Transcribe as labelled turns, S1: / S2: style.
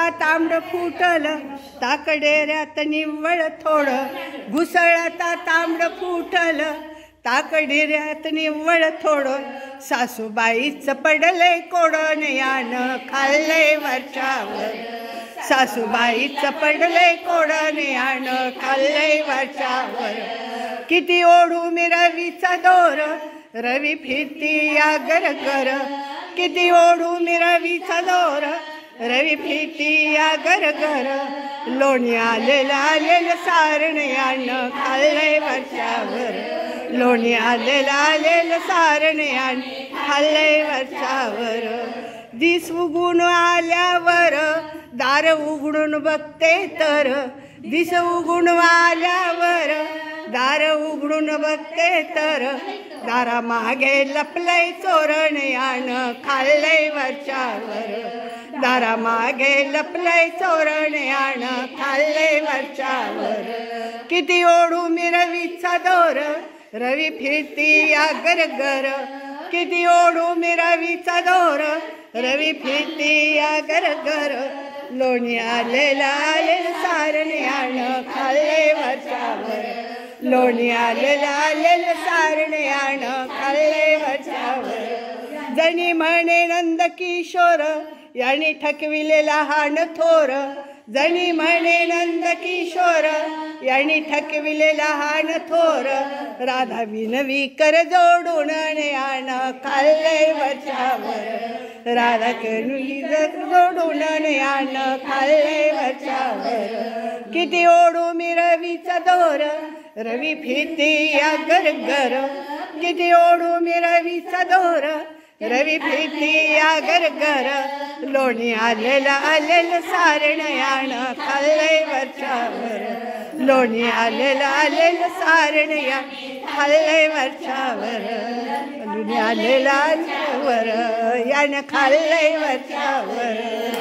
S1: घुसळता तांबड फुटल ताकडेऱ्यात निव्वळ थोडं घुसळता तांबड फुटल ताकडेऱ्यात निव्वळ थोडं सासूबाईचं पडलंय कोडं यानं खाल्लंय वरच्यावर सासूबाईचं पडलंय कोडं यानं खाल्लंय वरच्यावर किती ओढू मी रवीचा दोर रवी फिरती या गरगर किती ओढू मी रवीचा दोर रवी फिरती या गरगर लोणी आलेलं सारण यानं खाल्लंय वरच्यावर लोणी आलेलं सारण यानं खाल्लंय वरच्यावर दिस उगून आल्यावर दार उघडून बघते तर दिस उगून आल्यावर दार उघडून बघते तर दारा मागे लपलंय चोरण यानं खाल्लंय वरच्यावर दारा मागे लपलंय चोरण यानं खाल्लंय वरच्यावर किती ओढू मी रवीचा दोर रवी फिरती या गरगर किती ओढू मी रवीचा दोर रवी फिरती या गरगर लोणी आलेलं सारण यानं खाल्लंय वरच्यावर लोणी आलेलं सारण यानं खाल्लंय वरच्यावर जणी म्हणे नंद किशोर याने ठकविलेला हाण थोर जणी म्हणे नंद किशोर याने ठकविलेला हाण थोर राधा विनवी कर जोडून यानं खाल्लंय वरच्यावर राधा कनुई जोडून यानं खाल्लंय वरच्यावर किती ओढू मी रवीचा दोर रवी फिरती या गरगर किती ओढू मी रवीचा दोर रवी फिरती या गरगर लोणी आलेलं सारण यानं खाल्लंय वरच्यावर लोणी आलेलं सारण या खाल्लंय वरच्यावर लोणी आलेलं यानं खाल्लंय वरच्यावर